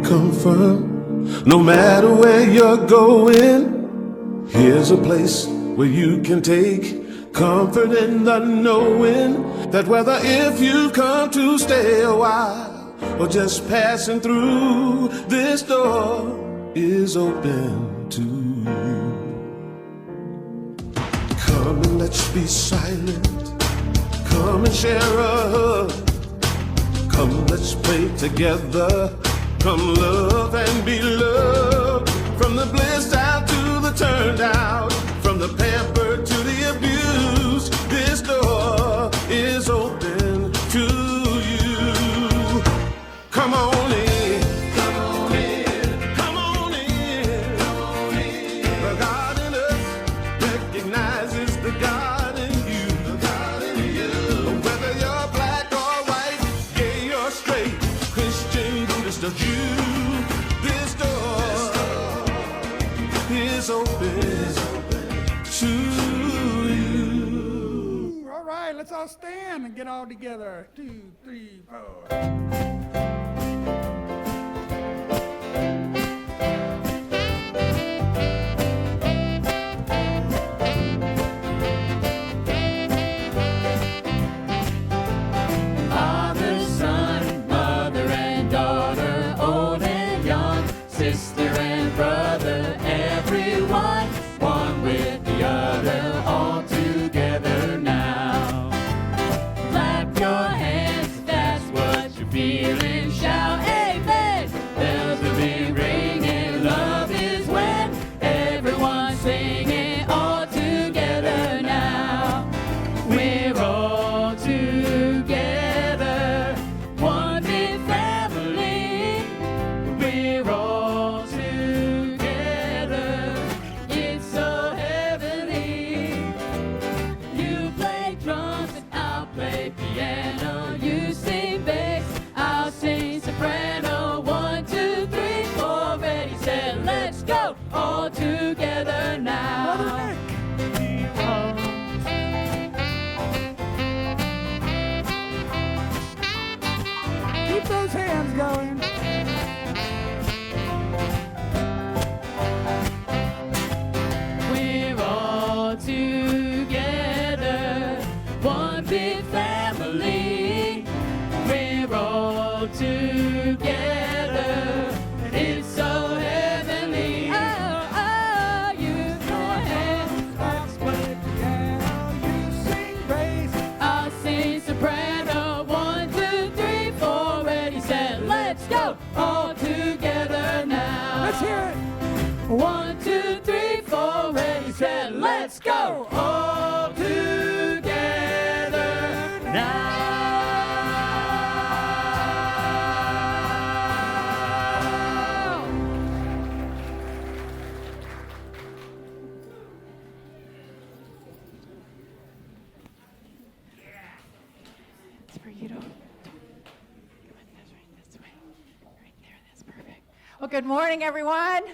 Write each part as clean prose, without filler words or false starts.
confirm. No matter where you're going, here's a place where you can take comfort in the knowing that whether if you've come to stay a while or just passing through, this door is open to you. Come and let's be silent. Come and share a hug. Come, let's pray together. Come, love and be loved. From the blissed out to the turned out, from the pampered to the abused, this door is open to you. Come on in. Come on in. Come on in. Come on in. The God in us recognizes the God in you. The God in you. Whether you're black or white, gay or straight, Christian, Buddhist or Jew, this door is open to you. All right, let's all stand and get all together. 2, 3, 4. Father, son, mother and daughter, old and young, sister and brother, everyone, one with the other, all together now. Clap your hands if that's what you're feeling, shout amen. Bells will be ringing, love is when everyone's singing, all together now. We're all together, one big family. We're all together, it's so heavenly. You play drums and I'll play piano. You sing bass, I'll sing soprano. 1, 2, 3, 4, ready, set, let's go. All together now. Brother Nick, keep those hands going. We're all together, one big family. We're all together, it's so heavenly. Oh, oh, you go ahead. Let's play piano. You sing bass. I'll sing soprano. 1, 2, 3, 4, ready, set, let's go. All together now. Let's hear it. 1, 2, 3, 4, ready, set, let's go. All together now. It's for you to. Come on, that's right, this way. Right there, that's perfect. Well, good morning, everyone.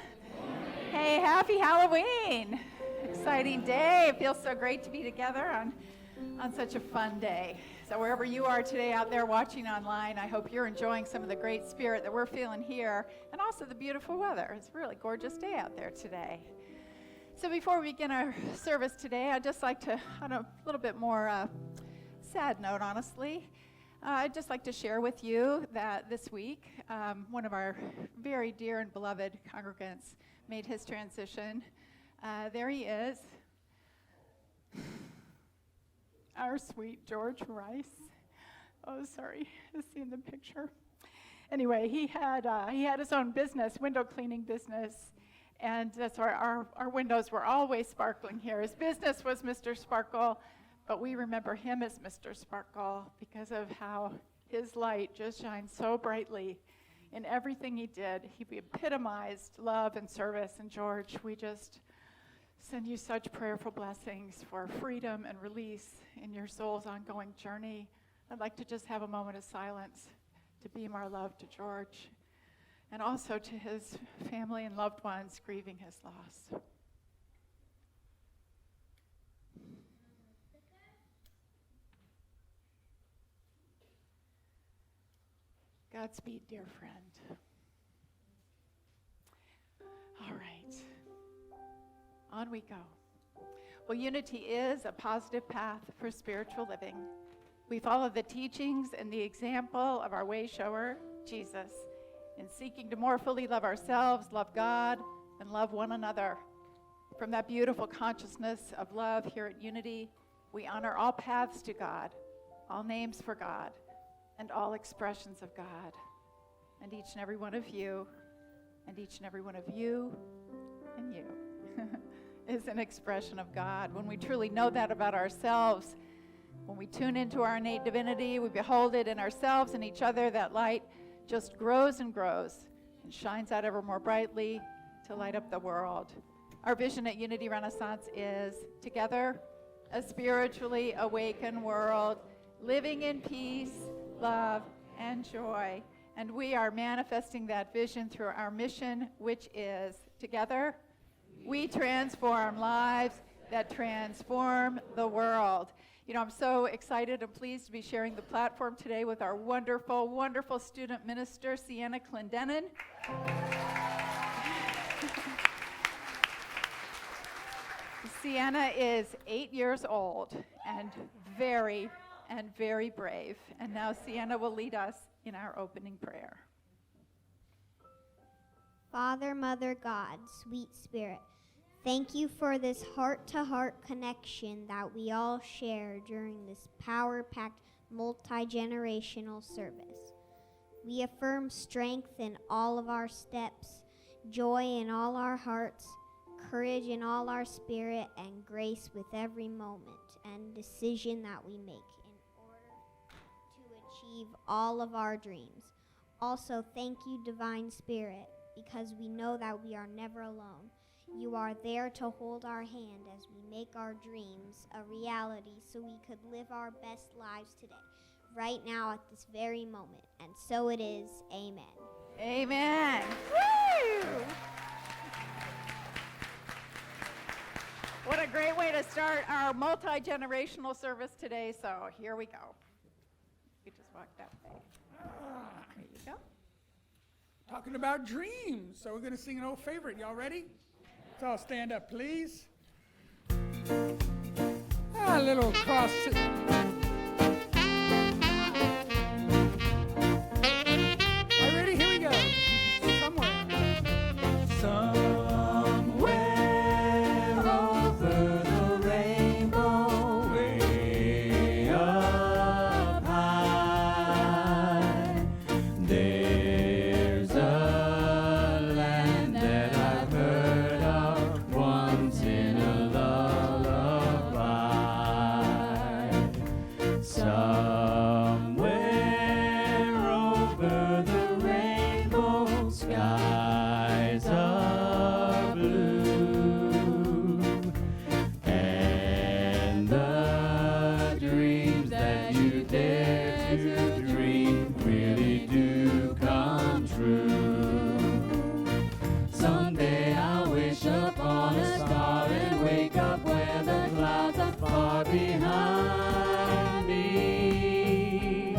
Hey, happy Halloween. Exciting day. It feels so great to be together on such a fun day. So wherever you are today out there watching online, I hope you're enjoying some of the great spirit that we're feeling here and also the beautiful weather. It's a really gorgeous day out there today. So before we begin our service today, I'd just like to, on a little bit more sad note, honestly, I'd just like to share with you that this week, one of our very dear and beloved congregants made his transition. There he is, our sweet George Rice. Oh, sorry, just seeing the picture. Anyway, he had his own business, window cleaning business, and that's why our windows were always sparkling here. His business was Mr. Sparkle, but we remember him as Mr. Sparkle because of how his light just shined so brightly in everything he did. He epitomized love and service. And George, we just send you such prayerful blessings for freedom and release in your soul's ongoing journey. I'd like to just have a moment of silence to beam our love to George and also to his family and loved ones grieving his loss. Godspeed, dear friend. on we go. Well, unity is a positive path for spiritual living. We follow the teachings and the example of our way shower, Jesus, in seeking to more fully love ourselves, love God, and love one another. From that beautiful consciousness of love here at Unity, we honor all paths to God, all names for God, and all expressions of God. And each and every one of you, and each and every one of you, and you, is an expression of God. When we truly know that about ourselves, when we tune into our innate divinity, we behold it in ourselves and each other, that light just grows and grows and shines out ever more brightly to light up the world. Our vision at Unity Renaissance is, together, a spiritually awakened world, living in peace, love, and joy. And we are manifesting that vision through our mission, which is, together, we transform lives that transform the world. You know, I'm so excited and pleased to be sharing the platform today with our wonderful, wonderful student minister, Sienna Clendenin. Sienna is 8 years old and very brave. And now Sienna will lead us in our opening prayer. Father, Mother, God, sweet Spirit, thank you for this heart-to-heart connection that we all share during this power-packed, multi-generational service. We affirm strength in all of our steps, joy in all our hearts, courage in all our spirit, and grace with every moment and decision that we make in order to achieve all of our dreams. Also, thank you, Divine Spirit, because we know that we are never alone. You are there to hold our hand as we make our dreams a reality so we could live our best lives today, right now at this very moment. And so it is. Amen. Amen. Woo! What a great way to start our multi-generational service today. So here we go. You just walk that way. There you go. Talking about dreams. So we're going to sing an old favorite. Y'all ready? Let's all stand up, please. A little cross. Are you ready? Here we go. Somewhere. Somewhere over the rainbow, way up high, there's a land that I've heard of once in a lullaby. Somewhere over the rainbow, skies are blue, and the dreams that you dare to dream really do come true. Someday I'll wish upon a star and wake up where the clouds are far behind me,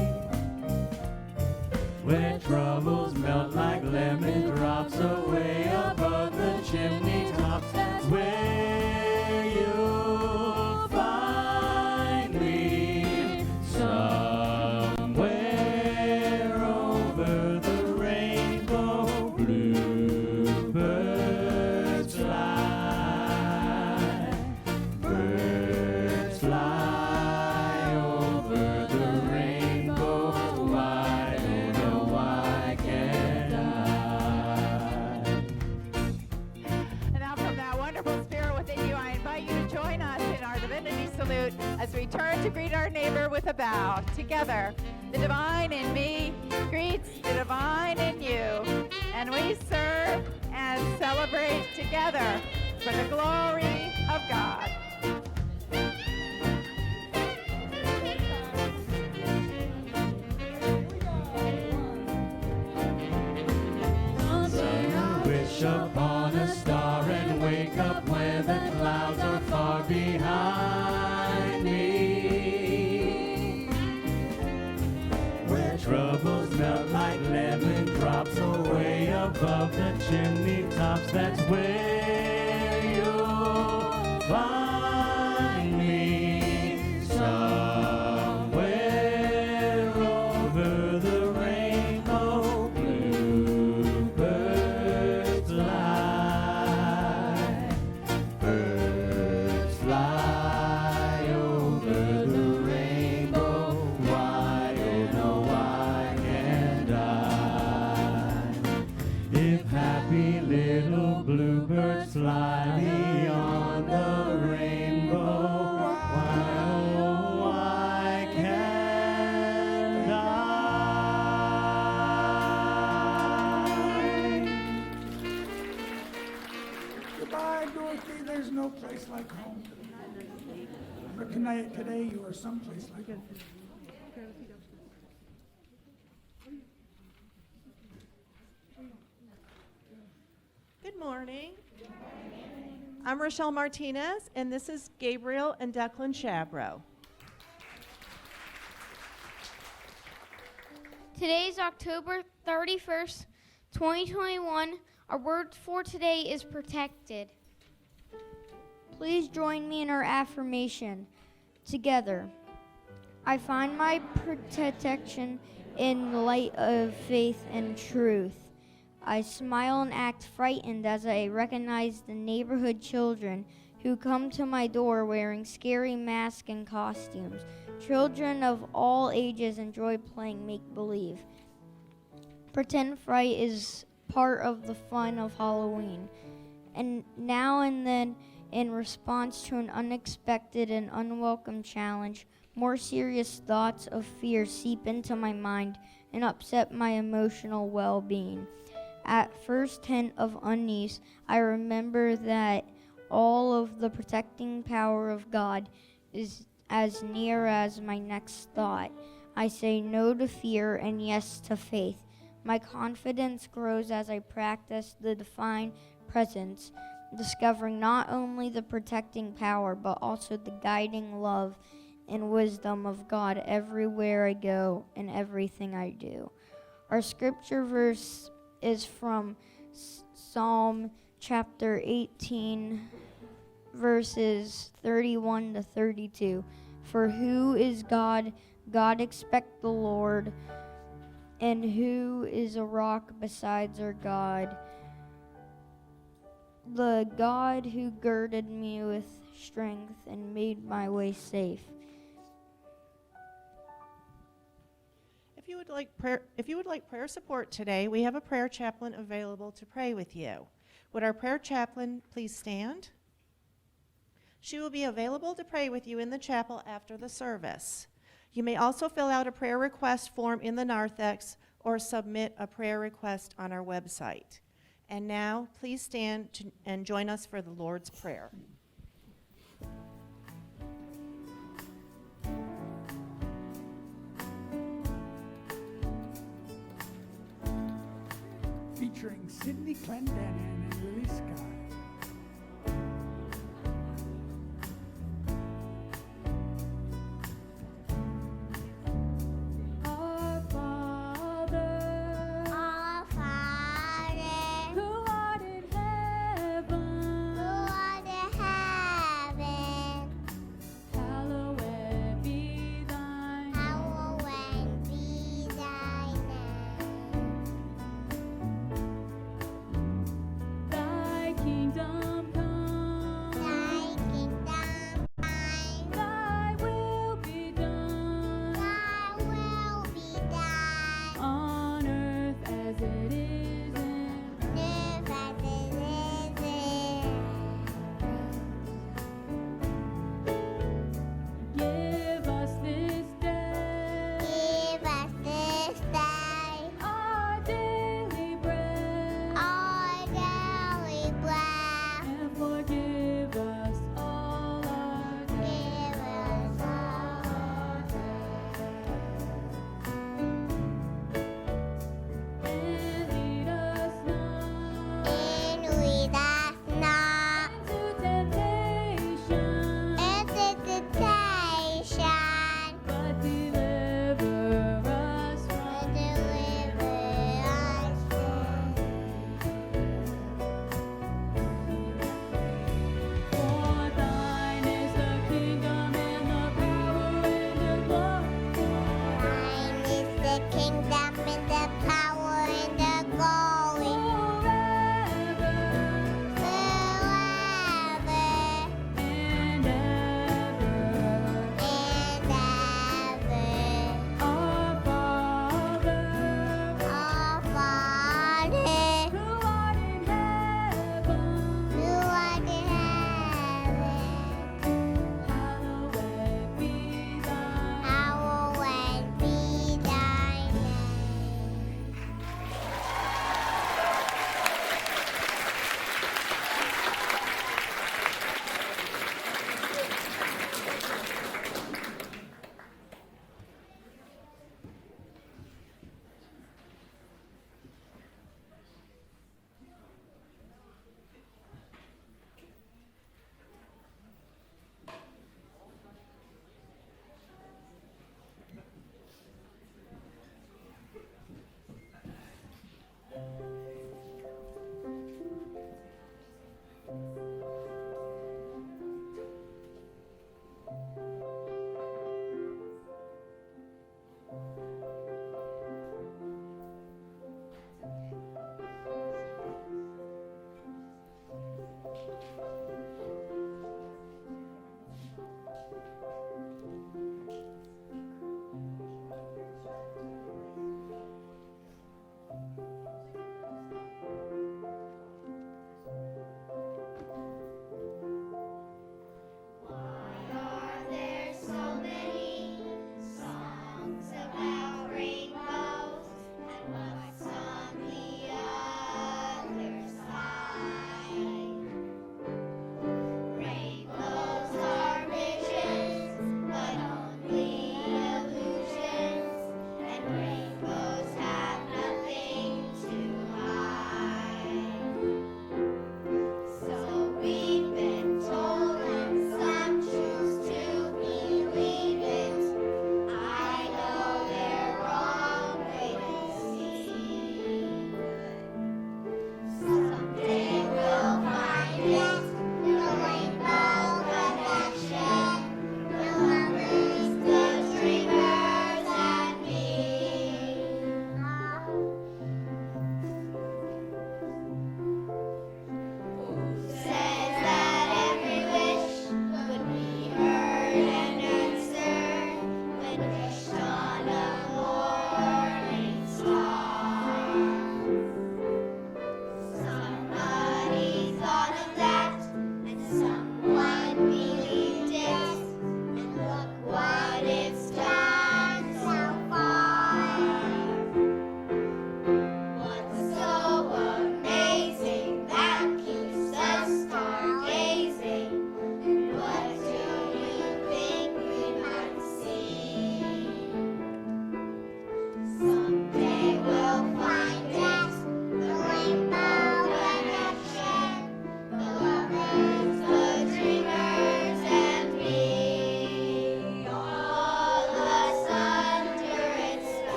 where troubles melt like lemon drops away above the chimney tops. That's where you'll find me. Somewhere over the rainbow, bluebirds fly. Birds fly over the rainbow. Why, oh no, why can't I? And now from that wonderful spirit within you, I invite you to join us in our divinity salute as we turn to greet our neighbor with a bow. Together, the divine in me greets the divine in you, and we serve and celebrate together for the glory of God. Wish upon a star and wake up where the clouds are far behind me, where troubles melt like lemon drops away above the chimney tops. That's where you'll find me somewhere over the rainbow. Bluebirds fly, birds fly over the rainbow. Why, oh no, why can't I? If happy little bluebirds fly beyond the rainbow, why, oh, why can't I? Goodbye, Dorothy. There's no place like home. But today you are someplace like home. Good morning. I'm Rochelle Martinez, and this is Gabriel and Declan Shabro. Today is October 31st, 2021. Our word for today is protected. Please join me in our affirmation together. I find my protection in the light of faith and truth. I smile and act frightened as I recognize the neighborhood children who come to my door wearing scary masks and costumes. Children of all ages enjoy playing make-believe. Pretend fright is part of the fun of Halloween. And now and then, in response to an unexpected and unwelcome challenge, more serious thoughts of fear seep into my mind and upset my emotional well-being. At first hint of unease, I remember that all of the protecting power of God is as near as my next thought. I say no to fear and yes to faith. My confidence grows as I practice the divine presence, discovering not only the protecting power, but also the guiding love and wisdom of God everywhere I go and everything I do. Our scripture verse is from Psalm chapter 18, verses 31 to 32. For who is God? God expect the Lord. And who is a rock besides our God? The God who girded me with strength and made my way safe. If you would like prayer support today, we have a prayer chaplain available to pray with you. Would our prayer chaplain please stand? She will be available to pray with you in the chapel after the service. You may also fill out a prayer request form in the narthex or submit a prayer request on our website. And now, please stand and join us for the Lord's Prayer. Featuring Sidney Clendenin and Willie Scott. Our Father, Our Father, who art in heaven, who art in heaven, hallowed be thine hallowed be thy name. Thy kingdom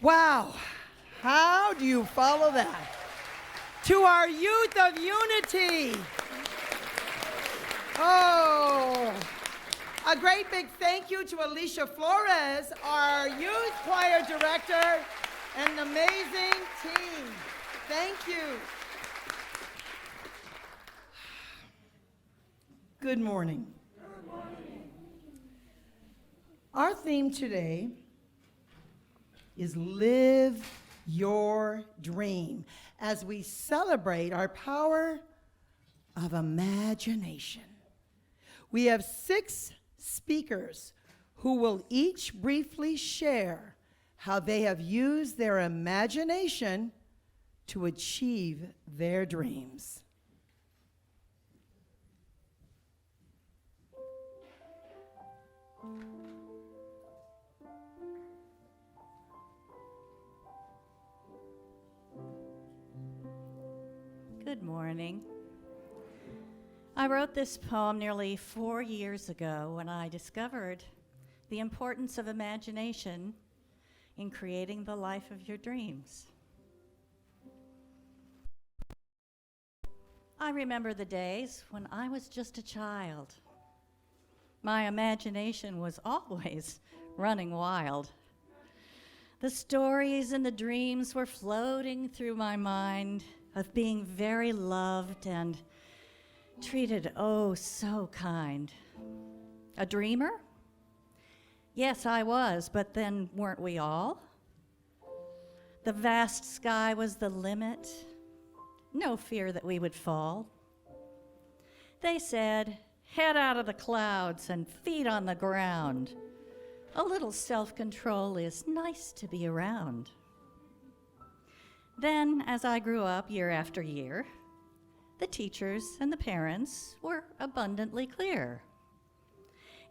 Wow. How do you follow that? To our youth of unity. Oh, a great big thank you to Alicia Flores, our youth choir director, and an amazing team. Thank you. Good morning. Good morning. Our theme today is Live Your Dream, as we celebrate our power of imagination. We have 6 speakers who will each briefly share how they have used their imagination to achieve their dreams. Good morning. I wrote this poem nearly 4 years ago when I discovered the importance of imagination in creating the life of your dreams. I remember the days when I was just a child. My imagination was always running wild. The stories and the dreams were floating through my mind of being very loved and treated oh so kind. A dreamer? Yes, I was, but then weren't we all? The vast sky was the limit. No fear that we would fall. They said, head out of the clouds and feet on the ground. A little self-control is nice to be around. Then, as I grew up year after year, the teachers and the parents were abundantly clear.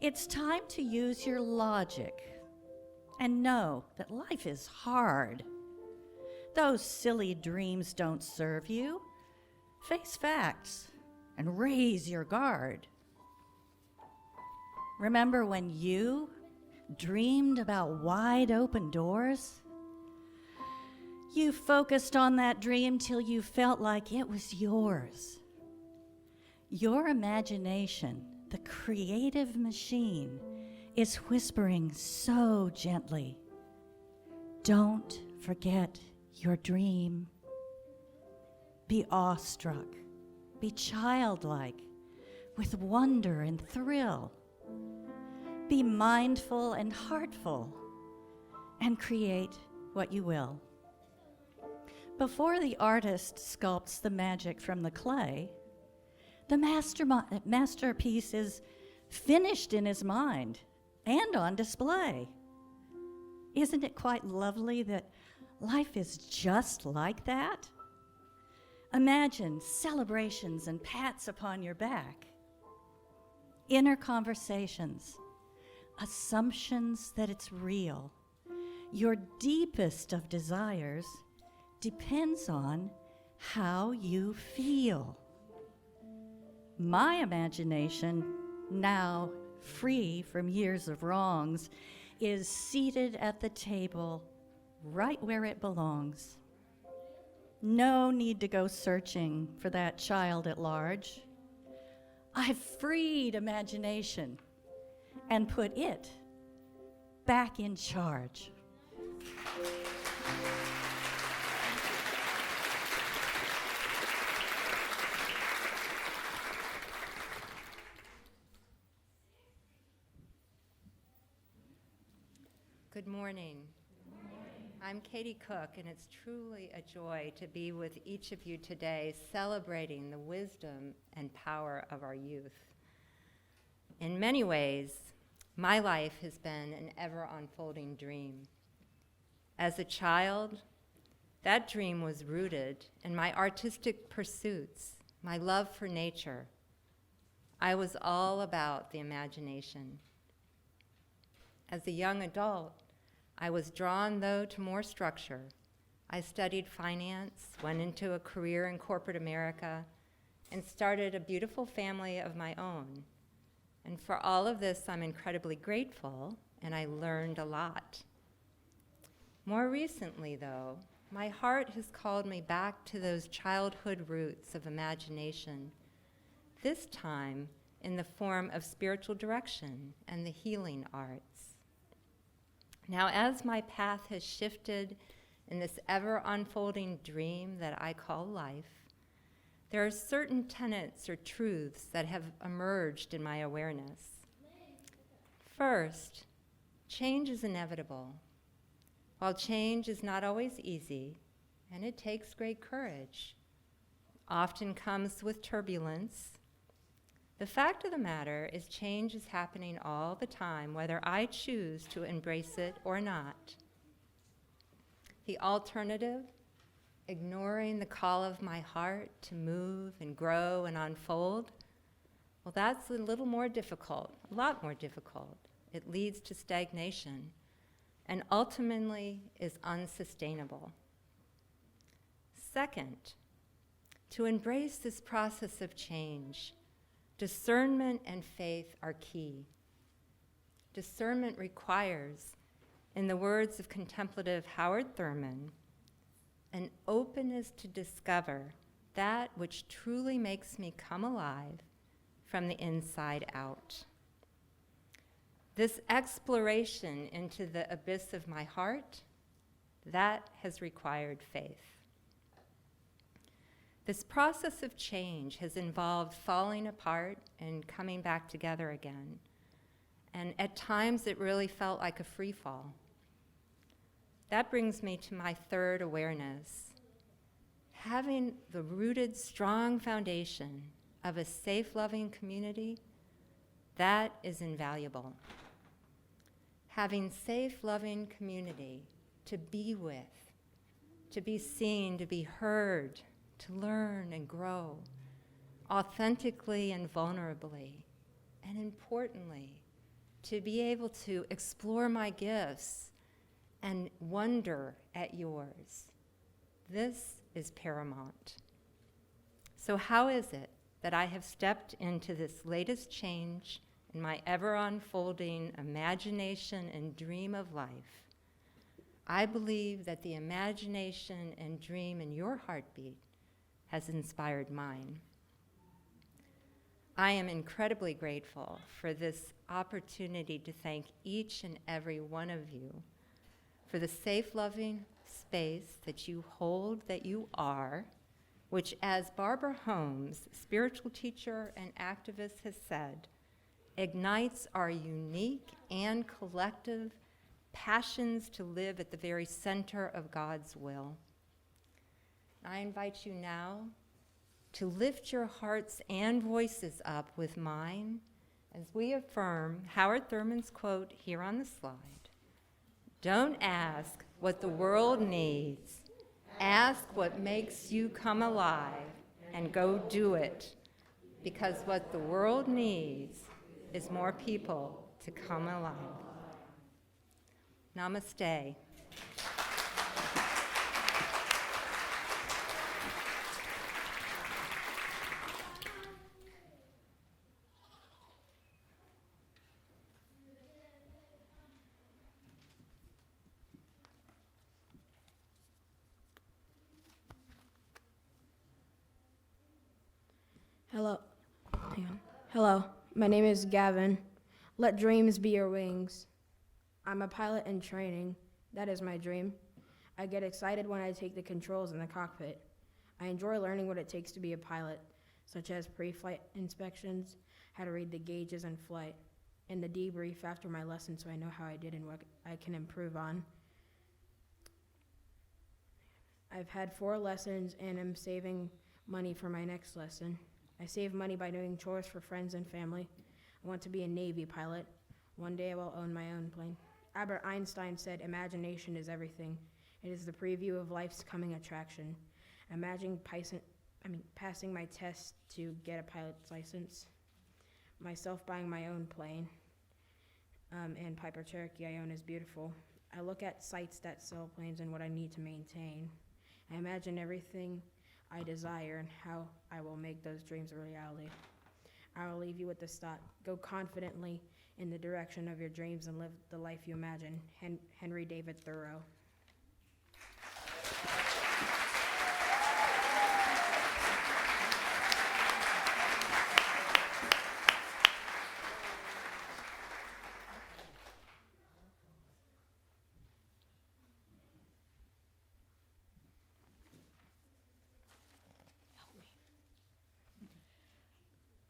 It's time to use your logic and know that life is hard. Those silly dreams don't serve you. Face facts and raise your guard. Remember when you dreamed about wide open doors? You focused on that dream till you felt like it was yours. Your imagination, the creative machine, is whispering so gently, don't forget your dream. Be awestruck, be childlike, with wonder and thrill. Be mindful and heartful, and create what you will. Before the artist sculpts the magic from the clay, the masterpiece is finished in his mind and on display. Isn't it quite lovely that life is just like that? Imagine celebrations and pats upon your back, inner conversations, assumptions that it's real. Your deepest of desires depends on how you feel. My imagination, now free from years of wrongs, is seated at the table right where it belongs. No need to go searching for that child at large. I've freed imagination and put it back in charge. Good morning. I'm Katie Cook, and it's truly a joy to be with each of you today, celebrating the wisdom and power of our youth. In many ways, my life has been an ever-unfolding dream. As a child, that dream was rooted in my artistic pursuits, my love for nature. I was all about the imagination. As a young adult, I was drawn, though, to more structure. I studied finance, went into a career in corporate America, and started a beautiful family of my own. And for all of this, I'm incredibly grateful, and I learned a lot. More recently, though, my heart has called me back to those childhood roots of imagination, this time in the form of spiritual direction and the healing arts. Now, as my path has shifted in this ever-unfolding dream that I call life, there are certain tenets or truths that have emerged in my awareness. First, change is inevitable. While change is not always easy, and it takes great courage, often comes with turbulence, the fact of the matter is change is happening all the time, whether I choose to embrace it or not. The alternative, ignoring the call of my heart to move and grow and unfold, well, that's a little more difficult, a lot more difficult. It leads to stagnation and ultimately is unsustainable. Second, to embrace this process of change, discernment and faith are key. Discernment requires, in the words of contemplative Howard Thurman, an openness to discover that which truly makes me come alive from the inside out. This exploration into the abyss of my heart, that has required faith. This process of change has involved falling apart and coming back together again. And at times it really felt like a free fall. That brings me to my third awareness. Having the rooted, strong foundation of a safe, loving community, that is invaluable. Having safe, loving community to be with, to be seen, to be heard, to learn and grow, authentically and vulnerably, and importantly, to be able to explore my gifts and wonder at yours. This is paramount. So how is it that I have stepped into this latest change in my ever-unfolding imagination and dream of life? I believe that the imagination and dream in your heartbeat has inspired mine. I am incredibly grateful for this opportunity to thank each and every one of you for the safe, loving space that you hold, that you are, which, as Barbara Holmes, spiritual teacher and activist, has said, ignites our unique and collective passions to live at the very center of God's will. I invite you now to lift your hearts and voices up with mine as we affirm Howard Thurman's quote here on the slide. Don't ask what the world needs. Ask what makes you come alive and go do it, because what the world needs is more people to come alive. Namaste. Hello. Hang on. Hello, my name is Gavin. Let dreams be your wings. I'm a pilot in training. That is my dream. I get excited when I take the controls in the cockpit. I enjoy learning what it takes to be a pilot, such as pre-flight inspections, how to read the gauges in flight, and the debrief after my lesson so I know how I did and what I can improve on. I've had 4 lessons and am saving money for my next lesson. I save money by doing chores for friends and family. I want to be a Navy pilot. One day I will own my own plane. Albert Einstein said, imagination is everything. It is the preview of life's coming attraction. Imagine passing my test to get a pilot's license, myself buying my own plane, and Piper Cherokee I own is beautiful. I look at sites that sell planes and what I need to maintain. I imagine everything I desire and how I will make those dreams a reality. I will leave you with this thought. Go confidently in the direction of your dreams and live the life you imagine. Henry David Thoreau.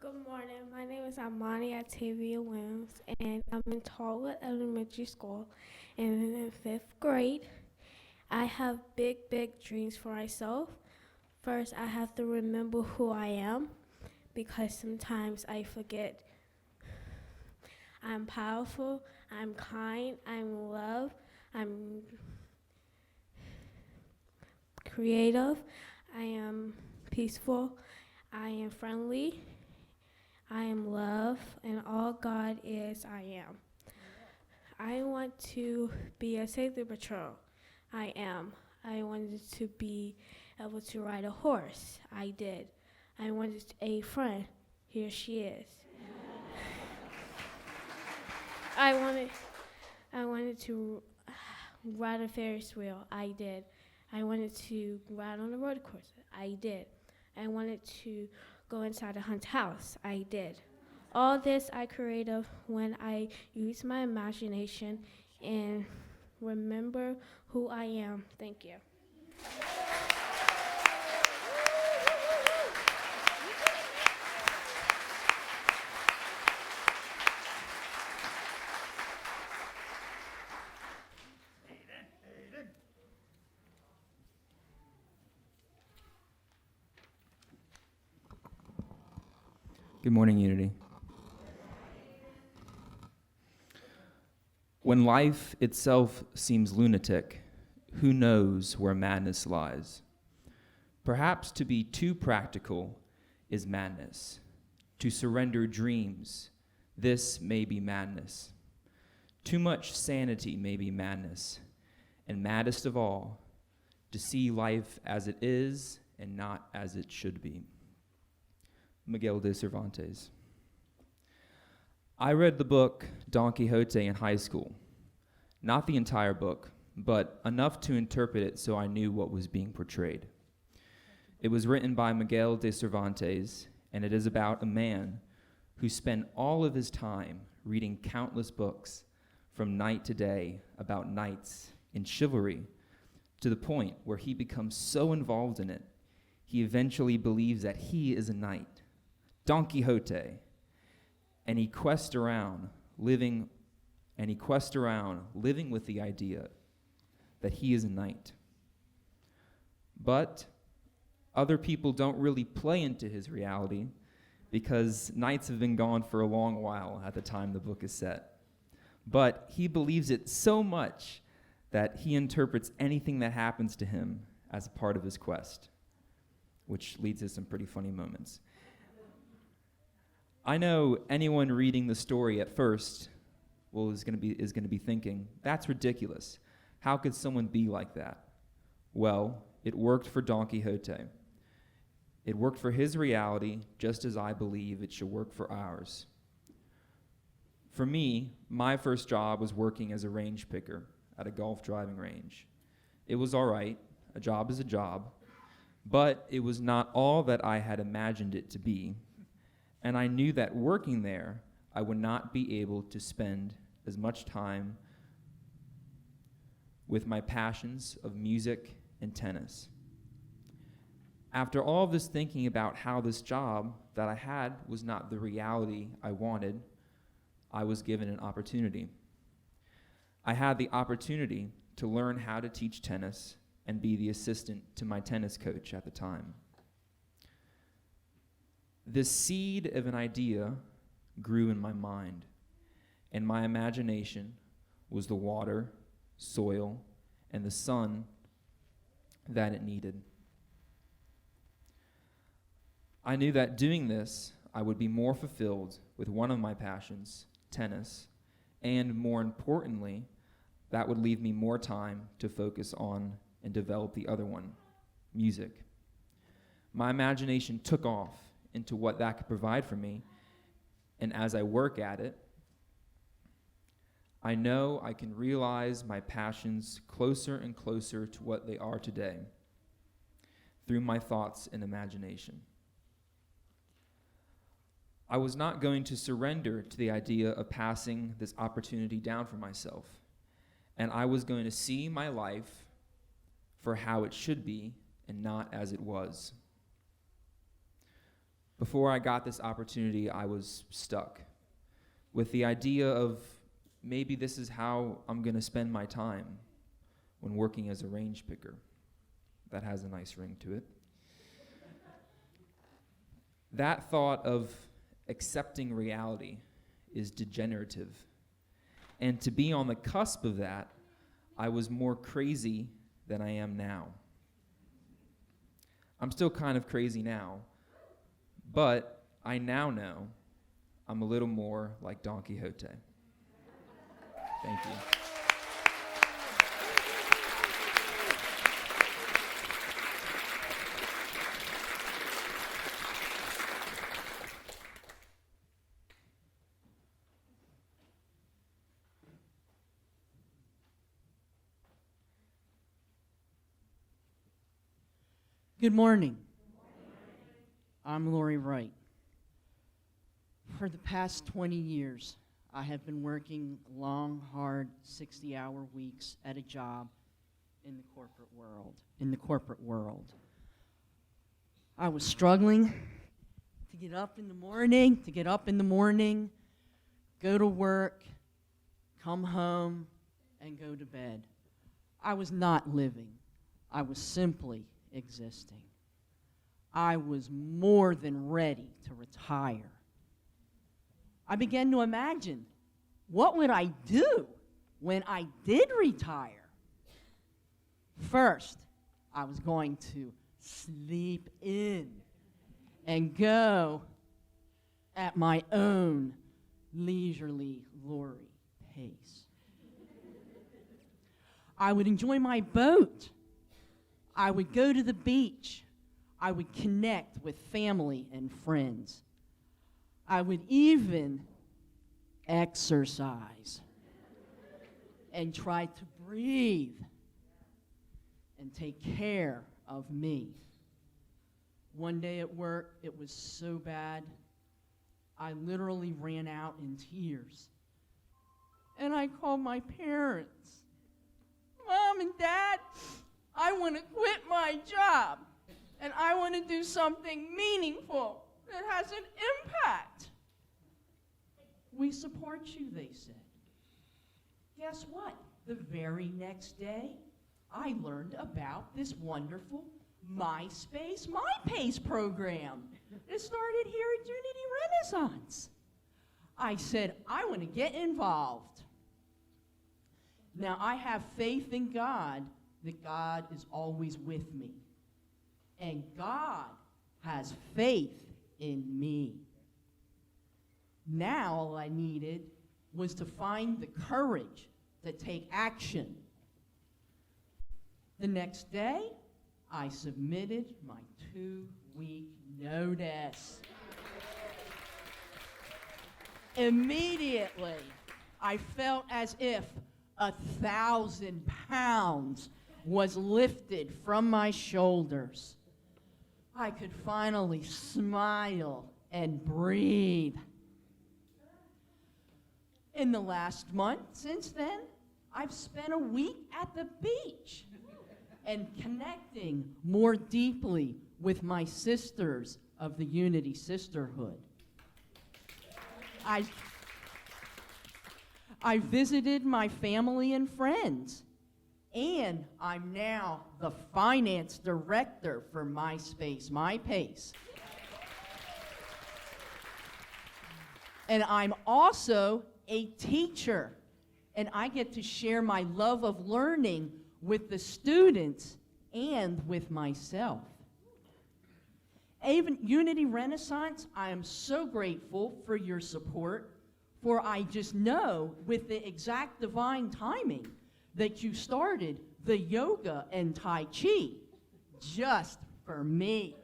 Good morning. My name is Amani Atavia Williams, and I'm in Tallwood Elementary School, and I'm in 5th grade. I have big, big dreams for myself. First, I have to remember who I am, because sometimes I forget. I'm powerful, I'm kind, I'm love, I'm creative, I am peaceful, I am friendly, I am love, and all God is, I am. I want to be a safety patrol. I am. I wanted to be able to ride a horse. I did. I wanted a friend. Here she is. I wanted to ride a Ferris wheel. I did. I wanted to ride on a roller coaster. I did. I wanted to go inside a haunted house. I did. All this I created when I use my imagination and remember who I am. Thank you. Good morning, Unity. When life itself seems lunatic, who knows where madness lies? Perhaps to be too practical is madness. To surrender dreams, this may be madness. Too much sanity may be madness. And maddest of all, to see life as it is and not as it should be. Miguel de Cervantes. I read the book Don Quixote in high school. Not the entire book, but enough to interpret it so I knew what was being portrayed. It was written by Miguel de Cervantes, and it is about a man who spent all of his time reading countless books from night to day about knights and chivalry, to the point where he becomes so involved in it, he eventually believes that he is a knight. Don Quixote, and he quests around living with the idea that he is a knight. But other people don't really play into his reality because knights have been gone for a long while at the time the book is set. But he believes it so much that he interprets anything that happens to him as a part of his quest, which leads to some pretty funny moments. I know anyone reading the story at first is going to be thinking, that's ridiculous. How could someone be like that? Well, it worked for Don Quixote. It worked for his reality, just as I believe it should work for ours. For me, my first job was working as a range picker at a golf driving range. It was all right. A job is a job. But it was not all that I had imagined it to be. And I knew that working there, I would not be able to spend as much time with my passions of music and tennis. After all of this thinking about how this job that I had was not the reality I wanted, I was given an opportunity. I had the opportunity to learn how to teach tennis and be the assistant to my tennis coach at the time. This seed of an idea grew in my mind, and my imagination was the water, soil, and the sun that it needed. I knew that doing this, I would be more fulfilled with one of my passions, tennis, and more importantly, that would leave me more time to focus on and develop the other one, music. My imagination took off into what that could provide for me, and as I work at it, I know I can realize my passions closer and closer to what they are today through my thoughts and imagination. I was not going to surrender to the idea of passing this opportunity down for myself, and I was going to see my life for how it should be and not as it was. Before I got this opportunity, I was stuck with the idea of maybe this is how I'm going to spend my time when working as a range picker. That has a nice ring to it. That thought of accepting reality is degenerative. And to be on the cusp of that, I was more crazy than I am now. I'm still kind of crazy now, but I now know I'm a little more like Don Quixote. Thank you. Good morning. I'm Lori Wright. For the past 20 years, I have been working long, hard, 60-hour weeks at a job in the corporate world. I was struggling to get up in the morning, go to work, come home, and go to bed. I was not living. I was simply existing. I was more than ready to retire. I began to imagine, what would I do when I did retire? First, I was going to sleep in and go at my own leisurely Lori pace. I would enjoy my boat. I would go to the beach. I would connect with family and friends. I would even exercise and try to breathe and take care of me. One day at work, it was so bad, I literally ran out in tears. And I called my parents. Mom and Dad, I want to quit my job, and I want to do something meaningful that has an impact. We support you, they said. Guess what? The very next day, I learned about this wonderful MySpace MyPace program. It started here at Unity Renaissance. I said, I want to get involved. Now, I have faith in God that God is always with me. And God has faith in me. Now all I needed was to find the courage to take action. The next day, I submitted my 2-week notice. Immediately, I felt as if 1,000 pounds was lifted from my shoulders. I could finally smile and breathe. In the last month since then, I've spent a week at the beach and connecting more deeply with my sisters of the Unity Sisterhood. I visited my family and friends, and I'm now the finance director for MySpace MyPace. And I'm also a teacher, and I get to share my love of learning with the students and with myself. Even Unity Renaissance, I am so grateful for your support, for I just know with the exact divine timing that you started the yoga and Tai Chi just for me.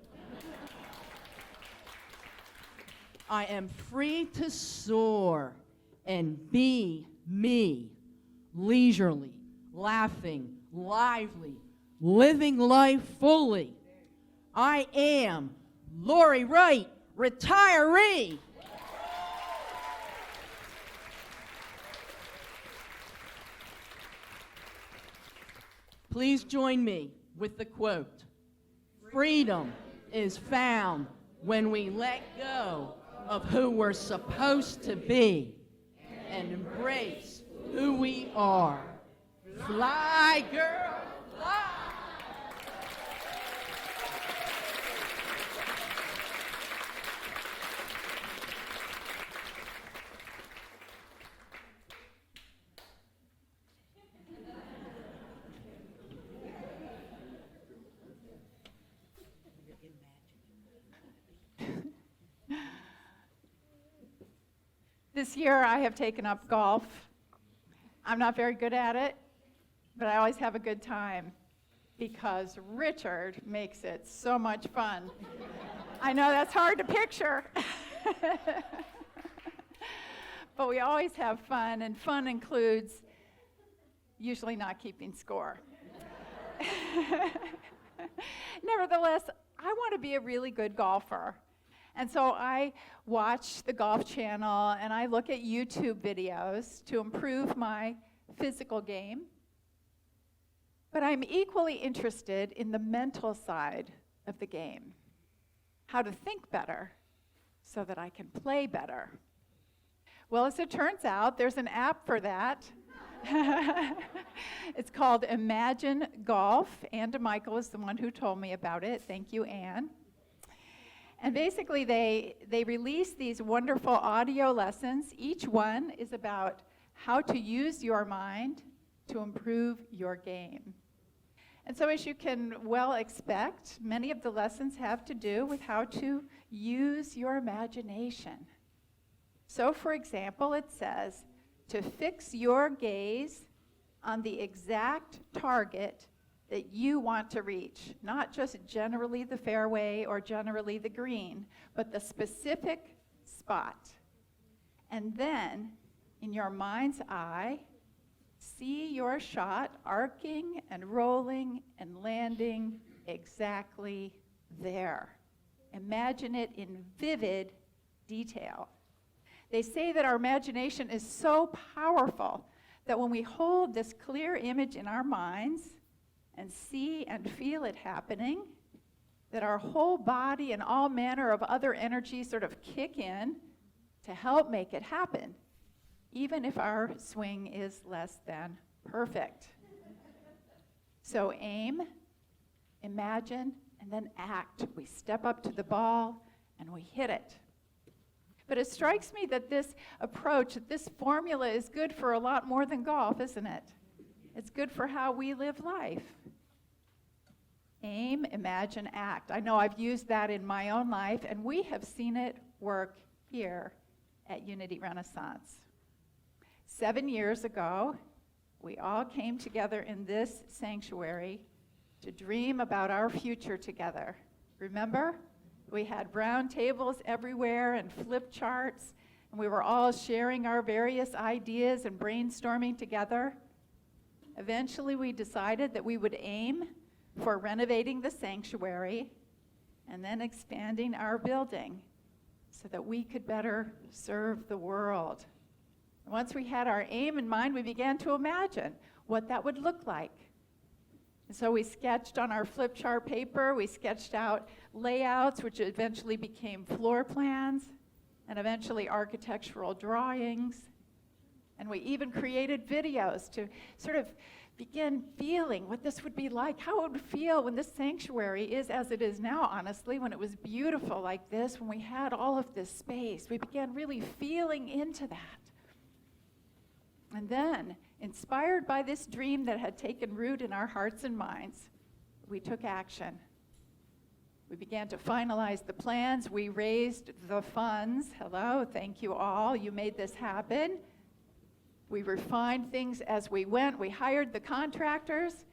I am free to soar and be me, leisurely, laughing, lively, living life fully. I am Lori Wright, retiree. Please join me with the quote, "Freedom is found when we let go of who we're supposed to be and embrace who we are. Fly, girl, fly! This year I have taken up golf. I'm not very good at it, but I always have a good time because Richard makes it so much fun. I know that's hard to picture, but we always have fun, and fun includes usually not keeping score. Nevertheless, I want to be a really good golfer. And so I watch the Golf Channel and I look at YouTube videos to improve my physical game. But I'm equally interested in the mental side of the game. How to think better so that I can play better. Well, as it turns out, there's an app for that. It's called Imagine Golf. Ann DeMichael is the one who told me about it. Thank you, Ann. And basically, they release these wonderful audio lessons. Each one is about how to use your mind to improve your game. And so as you can well expect, many of the lessons have to do with how to use your imagination. So, for example, it says to fix your gaze on the exact target that you want to reach, not just generally the fairway or generally the green, but the specific spot. And then, in your mind's eye, see your shot arcing and rolling and landing exactly there. Imagine it in vivid detail. They say that our imagination is so powerful that when we hold this clear image in our minds and see and feel it happening, that our whole body and all manner of other energies sort of kick in to help make it happen, even if our swing is less than perfect. So aim, imagine, and then act. We step up to the ball and we hit it. But it strikes me that this approach, this formula is good for a lot more than golf, isn't it? It's good for how we live life. Aim, imagine, act. I know I've used that in my own life, and we have seen it work here at Unity Renaissance. 7 years ago, we all came together in this sanctuary to dream about our future together. Remember? We had brown tables everywhere and flip charts, and we were all sharing our various ideas and brainstorming together. Eventually, we decided that we would aim for renovating the sanctuary and then expanding our building so that we could better serve the world. Once we had our aim in mind, we began to imagine what that would look like. And so we sketched on our flip chart paper, we sketched out layouts, which eventually became floor plans, and eventually architectural drawings. And we even created videos to sort of begin feeling what this would be like, how it would feel when this sanctuary is as it is now, honestly, when it was beautiful like this, when we had all of this space. We began really feeling into that. And then, inspired by this dream that had taken root in our hearts and minds, we took action. We began to finalize the plans. We raised the funds. Hello, thank you all. You made this happen. We refined things as we went. We hired the contractors,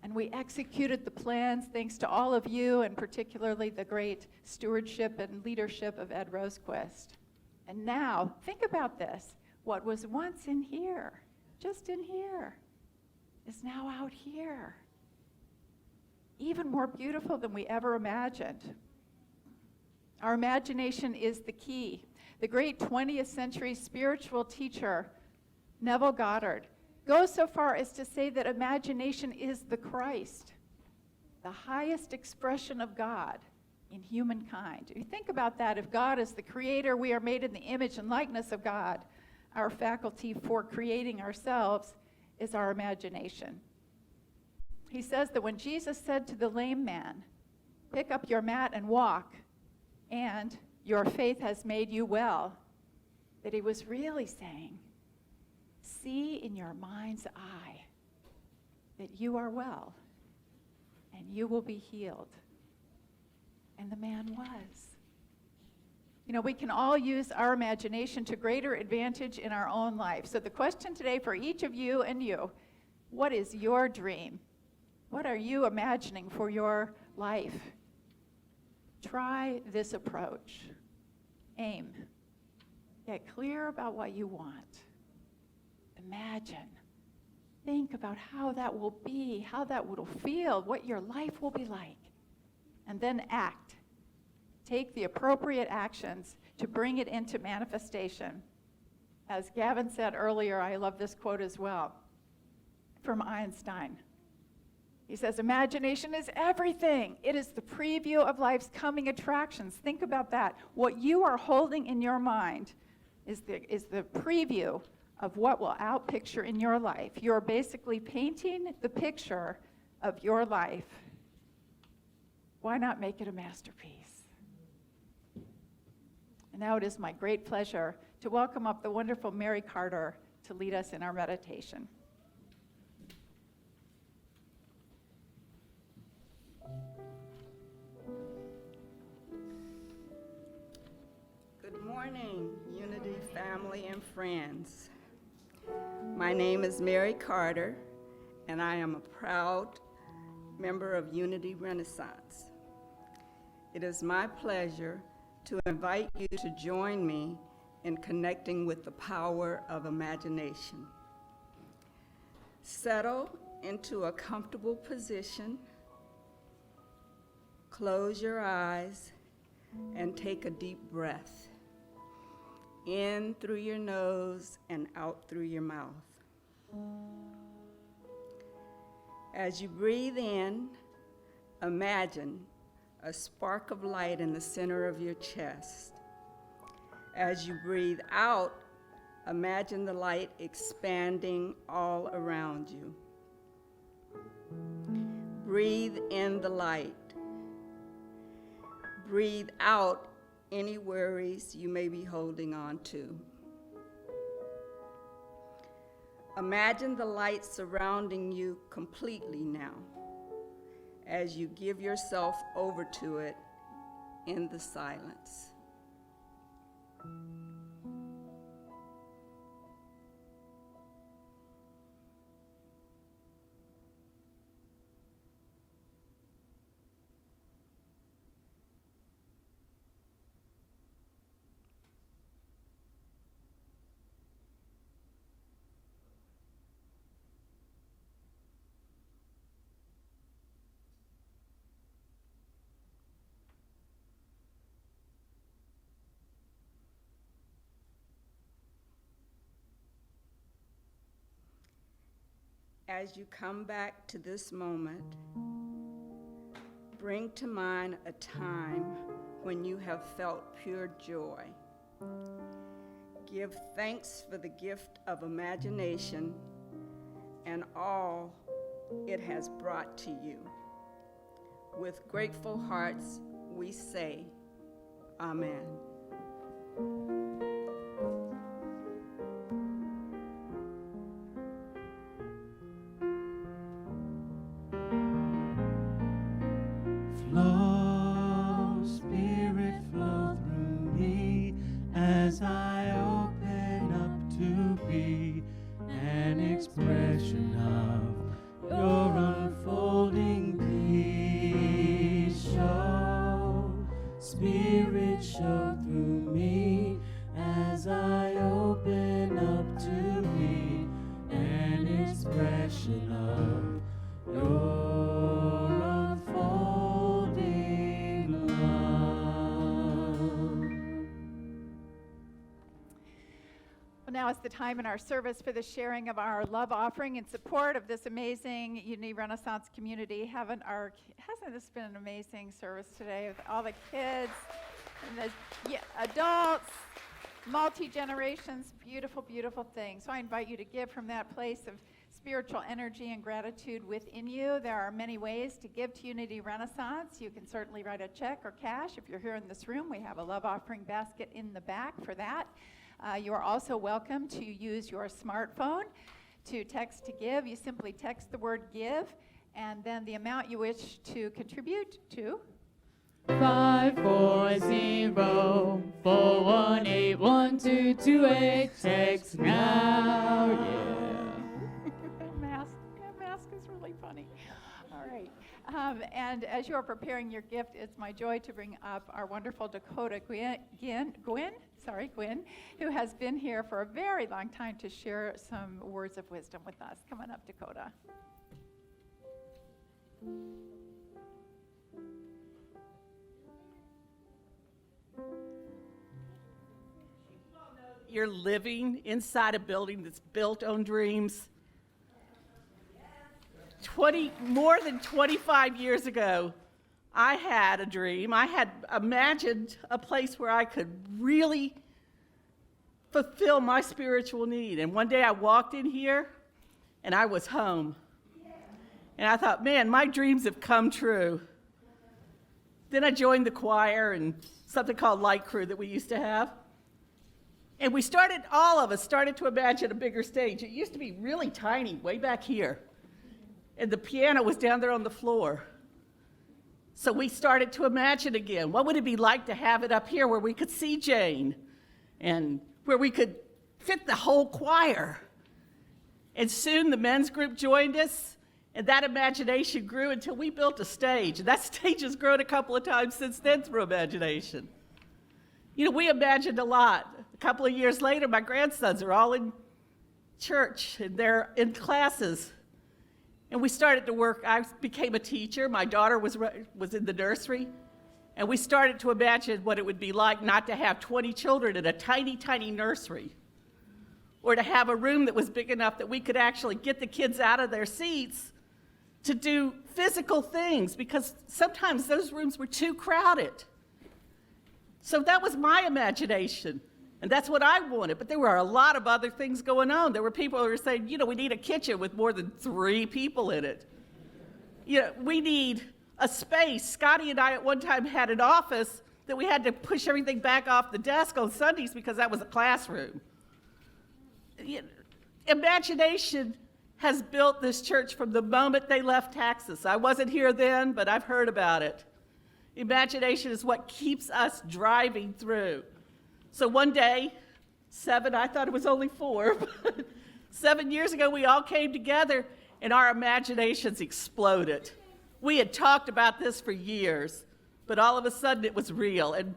and we executed the plans thanks to all of you, and particularly the great stewardship and leadership of Ed Rosequist. And now, think about this. What was once in here, just in here, is now out here. Even more beautiful than we ever imagined. Our imagination is the key. The great 20th century spiritual teacher, Neville Goddard, goes so far as to say that imagination is the Christ, the highest expression of God, in humankind. If you think about that, if God is the creator, we are made in the image and likeness of God. Our faculty for creating ourselves is our imagination. He says that when Jesus said to the lame man, "Pick up your mat and walk," and "Your faith has made you well," that he was really saying, see in your mind's eye that you are well and you will be healed. And the man was. You know, we can all use our imagination to greater advantage in our own life. So the question today for each of you and you, what is your dream? What are you imagining for your life? Try this approach. Aim. Get clear about what you want. Imagine. Think about how that will be, how that will feel, what your life will be like. And then act. Take the appropriate actions to bring it into manifestation. As Gavin said earlier, I love this quote as well, from Einstein. He says, imagination is everything. It is the preview of life's coming attractions. Think about that. What you are holding in your mind is the preview of what will outpicture in your life. You're basically painting the picture of your life. Why not make it a masterpiece? And now it is my great pleasure to welcome up the wonderful Mary Carter to lead us in our meditation. Good morning, Unity family and friends. My name is Mary Carter, and I am a proud member of Unity Renaissance. It is my pleasure to invite you to join me in connecting with the power of imagination. Settle into a comfortable position, close your eyes, and take a deep breath. In through your nose and out through your mouth. As you breathe in, imagine a spark of light in the center of your chest. As you breathe out, imagine the light expanding all around you. Breathe in the light. Breathe out any worries you may be holding on to. Imagine the light surrounding you completely now as you give yourself over to it in the silence. As you come back to this moment, bring to mind a time when you have felt pure joy. Give thanks for the gift of imagination and all it has brought to you. With grateful hearts, we say, Amen. Flow, Spirit, flow through me as I open up to be an expression of your unfolding peace. Show, Spirit, show through me as I open up to be an expression of your unfolding love. Well, now is the time in our service for the sharing of our love offering in support of this amazing Unity Renaissance community. Hasn't this been an amazing service today with all the kids and the adults, multi-generations, beautiful, beautiful thing. So I invite you to give from that place of spiritual energy and gratitude within you. There are many ways to give to Unity Renaissance. You can certainly write a check or cash. If you're here in this room, we have a love offering basket in the back for that. You are also welcome to use your smartphone to text to give. You simply text the word give and then the amount you wish to contribute to 540-418-1228. Text now, yeah. That mask is really funny. All right. And as you are preparing your gift, it's my joy to bring up our wonderful Dakota Gwynn, who has been here for a very long time to share some words of wisdom with us. Come on up, Dakota. You're living inside a building that's built on dreams. More than 25 years ago, I had a dream. I had imagined a place where I could really fulfill my spiritual need. And one day I walked in here and I was home. And I thought, man, my dreams have come true. Then I joined the choir and something called Light Crew that we used to have. And all of us started to imagine a bigger stage. It used to be really tiny, way back here. And the piano was down there on the floor. So we started to imagine again, what would it be like to have it up here where we could see Jane and where we could fit the whole choir? And soon the men's group joined us, and that imagination grew until we built a stage. And that stage has grown a couple of times since then through imagination. You know, we imagined a lot. A couple of years later, my grandsons are all in church, and they're in classes. And we started to work. I became a teacher. My daughter was in the nursery. And we started to imagine what it would be like not to have 20 children in a tiny, tiny nursery. Or to have a room that was big enough that we could actually get the kids out of their seats to do physical things, because sometimes those rooms were too crowded. So that was my imagination. And that's what I wanted. But there were a lot of other things going on. There were people who were saying, we need a kitchen with more than 3 people in it. We need a space. Scotty and I at one time had an office that we had to push everything back off the desk on Sundays because that was a classroom. Imagination has built this church from the moment they left Texas. I wasn't here then, but I've heard about it. Imagination is what keeps us driving through. So one day, I thought it was only 4, but 7 years ago, we all came together and our imaginations exploded. We had talked about this for years, but all of a sudden it was real. And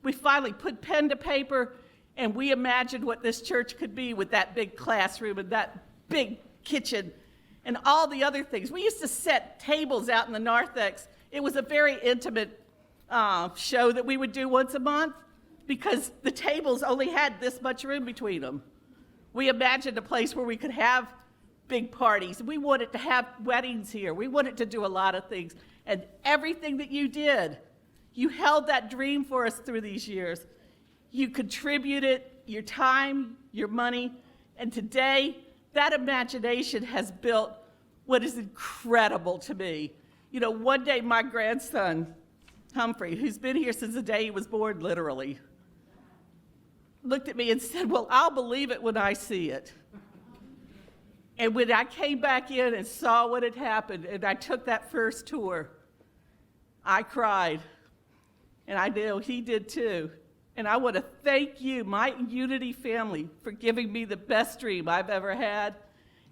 we finally put pen to paper and we imagined what this church could be with that big classroom and that big kitchen and all the other things. We used to set tables out in the narthex. It was a very intimate show that we would do once a month, because the tables only had this much room between them. We imagined a place where we could have big parties. We wanted to have weddings here. We wanted to do a lot of things. And everything that you did, you held that dream for us through these years. You contributed your time, your money, and today, that imagination has built what is incredible to me. One day my grandson, Humphrey, who's been here since the day he was born, literally, looked at me and said, well, I'll believe it when I see it. And when I came back in and saw what had happened, and I took that first tour, I cried. And I know he did too. And I want to thank you, my Unity family, for giving me the best dream I've ever had.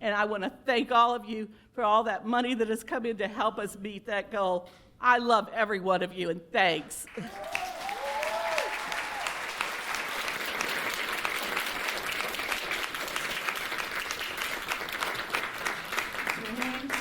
And I want to thank all of you for all that money that has come in to help us meet that goal. I love every one of you, and thanks.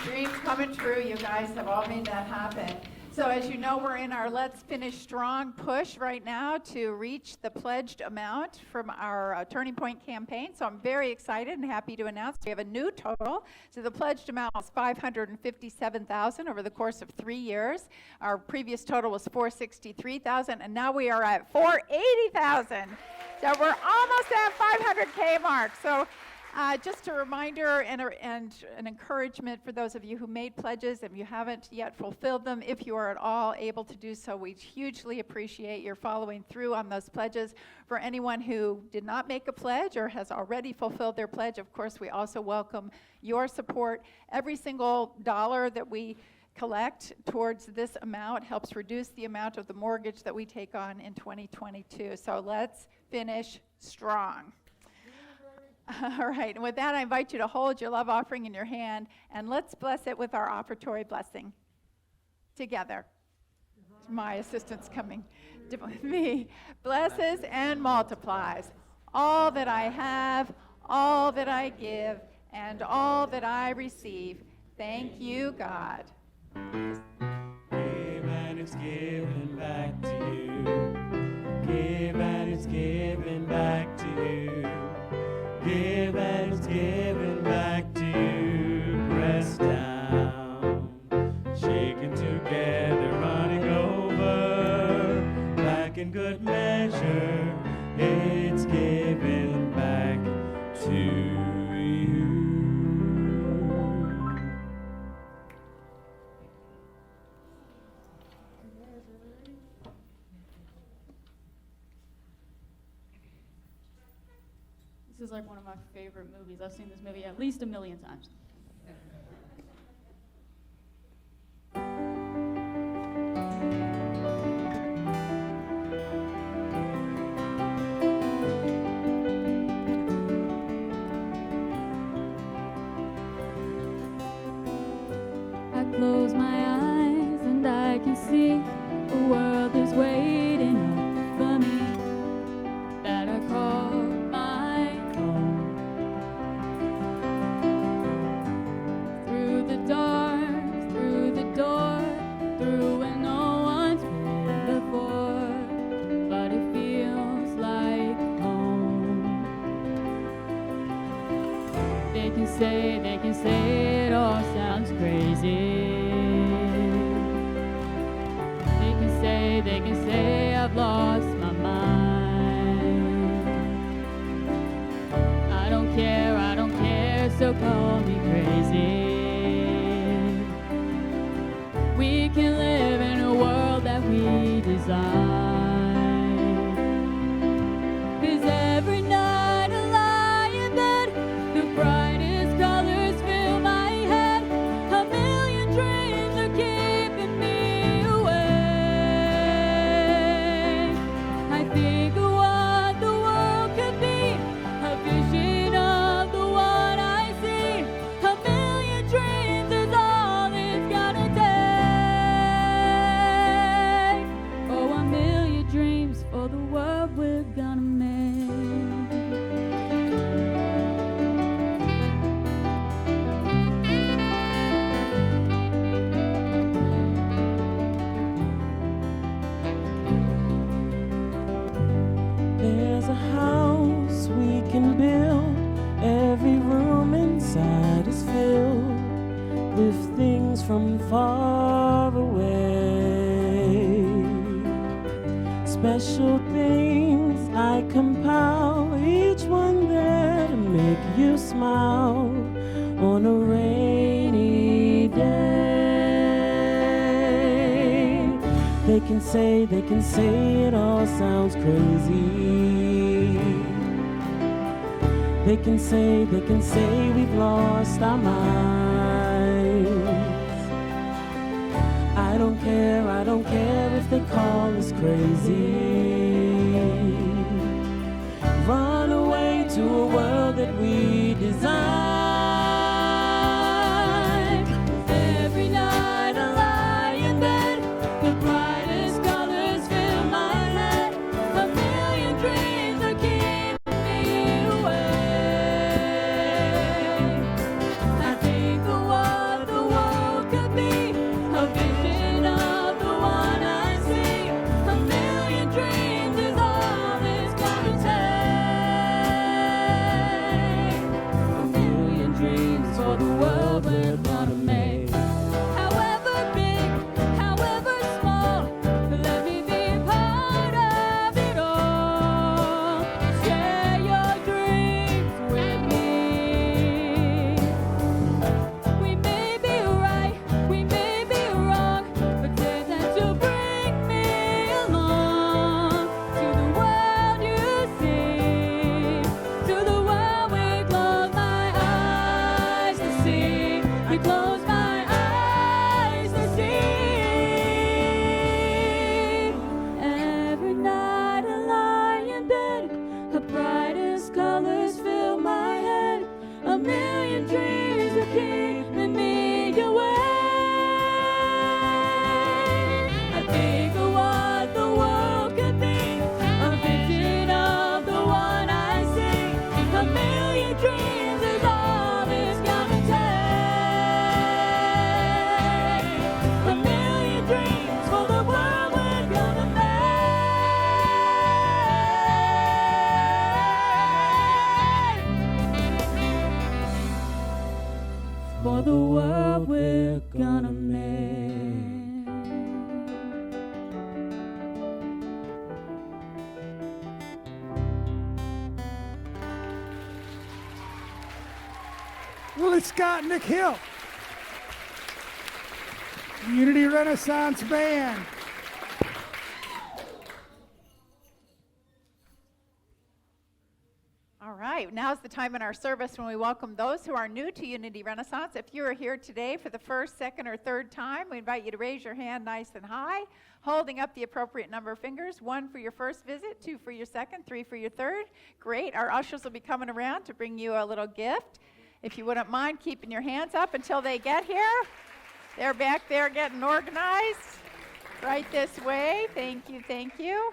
Dreams coming true. You guys have all made that happen. So as you know, we're in our Let's Finish Strong push right now to reach the pledged amount from our Turning Point campaign. So I'm very excited and happy to announce we have a new total. So the pledged amount was $557,000 over the course of 3 years. Our previous total was $463,000, and now we are at $480,000. So we're almost at 500K mark. So just a reminder and an encouragement for those of you who made pledges. If you haven't yet fulfilled them, if you are at all able to do so, we hugely appreciate your following through on those pledges. For anyone who did not make a pledge or has already fulfilled their pledge, of course, we also welcome your support. Every single dollar that we collect towards this amount helps reduce the amount of the mortgage that we take on in 2022. So let's finish strong. All right, and with that, I invite you to hold your love offering in your hand, and let's bless it with our offertory blessing together. My assistant's coming with me. Blesses and multiplies all that I have, all that I give, and all that I receive. Thank you, God. Give and it's given back to you. Give and it's given back to you. Give and it's given back to you. Pressed down, shaken together, running over. Back in good measure, it's given back to you. This is like one of my favorite movies. I've seen this movie at least 1,000,000 times. I close my eyes and I can see the world is waiting up for me, that I call my own. Through the dark, through the door, through when no one's been before, but it feels like home. They can say it all sounds crazy. They can say I've lost my mind. I don't care, so call me crazy. We can live in a world that we design. 'Cause every night I lie in bed, the brightest colors fill my head. 1,000,000 dreams are keeping me awake. I think of what the world could be, a vision of the one I see. 1,000,000 dreams is all it's gotta take. Oh, 1,000,000 dreams for the world we're gonna make. There's a house we can build. Every room inside is filled with things from far away. Special things I compile, each one there to make you smile on a rainy day. They can say it all sounds crazy. They can say we've lost our minds. I don't care if they call us crazy. Run away to a world that we design. Every night I lie in bed, the brightest colors fill my head. 1,000,000 dreams are keeping me awake. I think of what the world could be, a vision of the Willie Scott, Nick Hill. Unity Renaissance Band. All right, now's the time in our service when we welcome those who are new to Unity Renaissance. If you are here today for the first, second, or third time, we invite you to raise your hand nice and high, holding up the appropriate number of fingers, 1 for your first visit, 2 for your second, 3 for your third. Great, our ushers will be coming around to bring you a little gift. If you wouldn't mind keeping your hands up until they get here. They're back there getting organized. Right this way, thank you, thank you.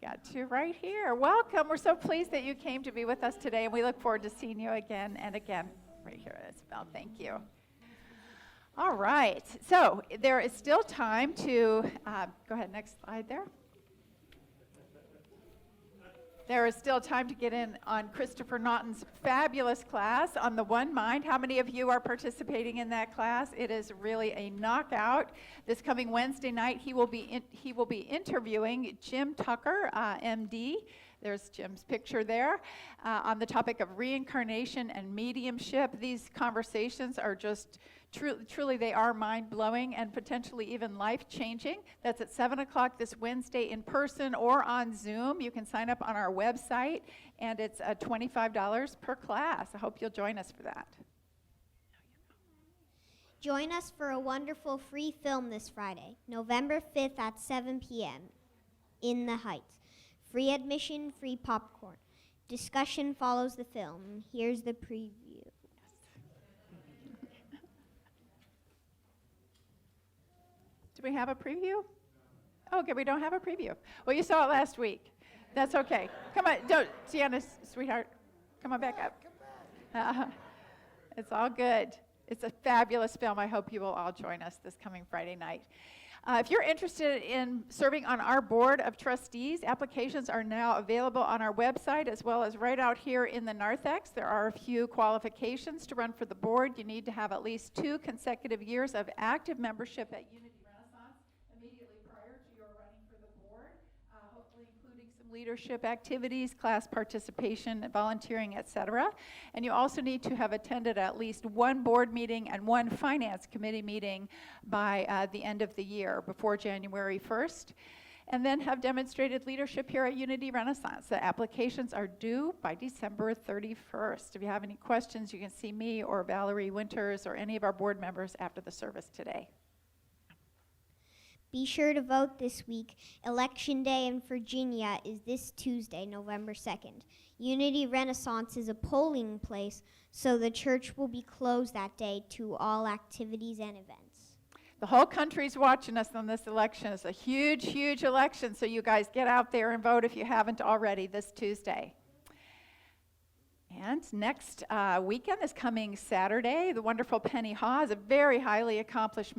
Got two right here. Welcome. We're so pleased that you came to be with us today, and we look forward to seeing you again and again. Right here, Isabel. Thank you. All right. So there is still time to go ahead. Next slide there. There is still time to get in on Christopher Naughton's fabulous class on the One Mind. How many of you are participating in that class? It is really a knockout. This coming Wednesday night, he will be interviewing Jim Tucker, MD. There's Jim's picture there, on the topic of reincarnation and mediumship. These conversations are just truly they are mind-blowing and potentially even life-changing. That's at 7 o'clock this Wednesday in person or on Zoom. You can sign up on our website, and it's $25 per class. I hope you'll join us for that. Join us for a wonderful free film this Friday, November 5th at 7 p.m. in the Heights. Free admission, free popcorn. Discussion follows the film. Here's the preview. Do we have a preview? Okay, we don't have a preview. Well, you saw it last week. That's okay. Come on, Sienna, sweetheart, come on back up. It's all good. It's a fabulous film. I hope you will all join us this coming Friday night. If you're interested in serving on our board of trustees, applications are now available on our website as well as right out here in the narthex. There are a few qualifications to run for the board. You need to have at least 2 consecutive years of active membership at Unity Renaissance immediately prior to your running for the board, hopefully including some leadership activities, class participation, volunteering, etc. And you also need to have attended at least 1 board meeting and 1 finance committee meeting by the end of the year, before January 1st. And then have demonstrated leadership here at Unity Renaissance. The applications are due by December 31st. If you have any questions, you can see me or Valerie Winters or any of our board members after the service today. Be sure to vote this week. Election Day in Virginia is this Tuesday, November 2nd. Unity Renaissance is a polling place, so the church will be closed that day to all activities and events. The whole country's watching us on this election. It's a huge, huge election, so you guys get out there and vote if you haven't already this Tuesday. And next weekend is coming Saturday. The wonderful Penny Haw is a very highly accomplished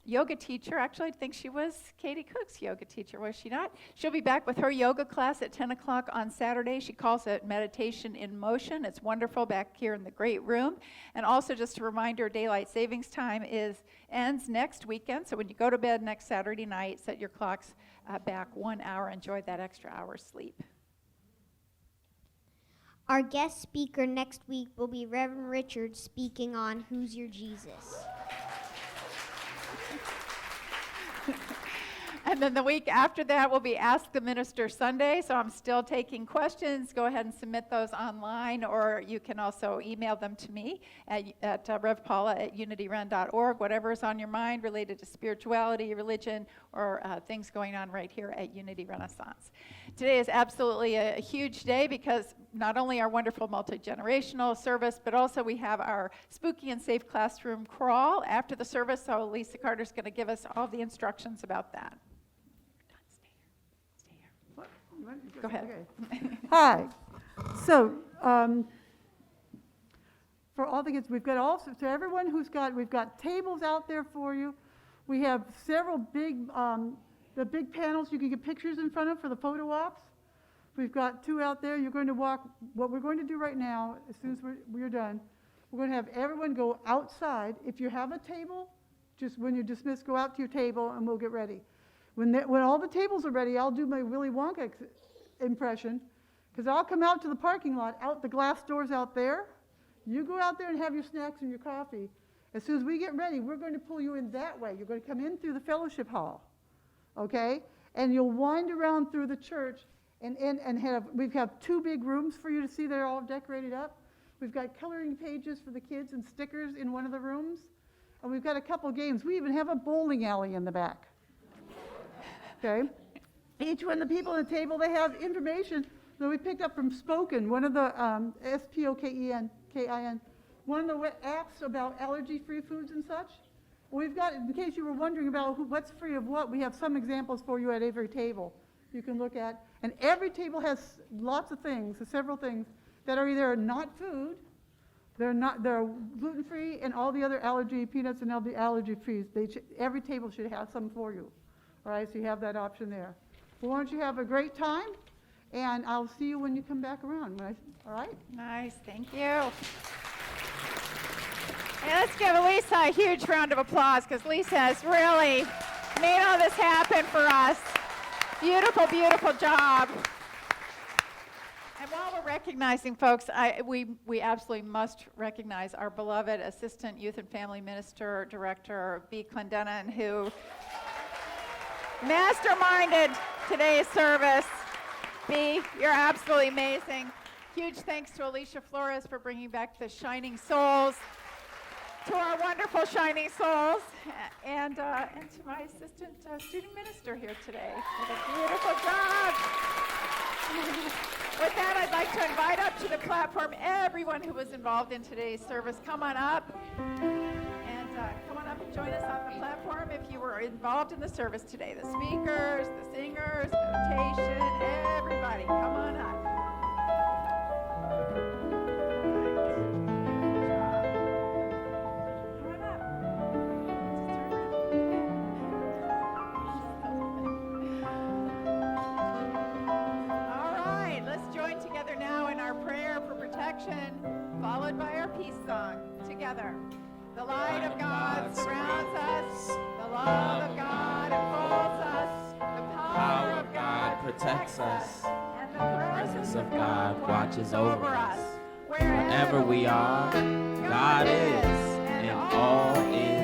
yoga teacher. Actually, I think she was Katie Cook's yoga teacher, was she not? She'll be back with her yoga class at 10 o'clock on Saturday. She calls it Meditation in Motion. It's wonderful back here in the great room. And also just a reminder, daylight savings time ends next weekend. So when you go to bed next Saturday night, set your clocks back 1 hour. Enjoy that extra hour's sleep. Our guest speaker next week will be Reverend Richard speaking on Who's Your Jesus? And then the week after that will be Ask the Minister Sunday. So I'm still taking questions. Go ahead and submit those online, or you can also email them to me at Rev Paula at unityren.org, whatever is on your mind related to spirituality, religion, or things going on right here at Unity Renaissance. Today is absolutely a huge day because not only our wonderful multi-generational service, but also we have our Spooky and Safe Classroom Crawl after the service. So Lisa Carter's going to give us all the instructions about that. Go ahead. Okay. Hi. So, for all the kids, we've got also, to everyone we've got tables out there for you. We have several big, the big panels you can get pictures in front of for the photo ops. We've got 2 out there. You're going to walk, what we're going to do right now, as soon as we're done, we're going to have everyone go outside. If you have a table, just when you're dismissed, go out to your table and we'll get ready. When all the tables are ready, I'll do my Willy Wonka impression, because I'll come out to the parking lot, out the glass doors out there. You go out there and have your snacks and your coffee. As soon as we get ready, we're going to pull you in that way. You're going to come in through the fellowship hall, okay? And you'll wind around through the church and we have 2 big rooms for you to see. They're all decorated up. We've got coloring pages for the kids and stickers in one of the rooms. And we've got a couple games. We even have a bowling alley in the back. Okay? Each one of the people at the table, they have information that we picked up from Spoken, one of the SPOKEN, one of the apps about allergy-free foods and such. We've got, in case you were wondering about what's free of what, we have some examples for you at every table you can look at. And every table has lots of things, several things, that are either not food, they're gluten-free, and all the other allergy, peanuts and all the allergy-free. Every table should have some for you. All right, so you have that option there. Well, why don't you have a great time, and I'll see you when you come back around. All right? Nice, thank you. And let's give Lisa a huge round of applause, because Lisa has really made all this happen for us. Beautiful, beautiful job. And while we're recognizing folks, we absolutely must recognize our beloved Assistant Youth and Family Minister Director, B. Clendenin, who masterminded today's service. B, you're absolutely amazing. Huge thanks to Alicia Flores for bringing back the Shining Souls, to our wonderful Shining Souls, and to my assistant student minister here today. Did a beautiful job. With that, I'd like to invite up to the platform everyone who was involved in today's service. Come on up, and come on up and join us on the platform if you were involved in the service today. The speakers, the singers, meditation, everybody, come on up. Followed by our peace song together. The light of God surrounds us, the love of God enfolds us, the power of God protects us, and the presence of God watches over us. Wherever we are, God is, and all is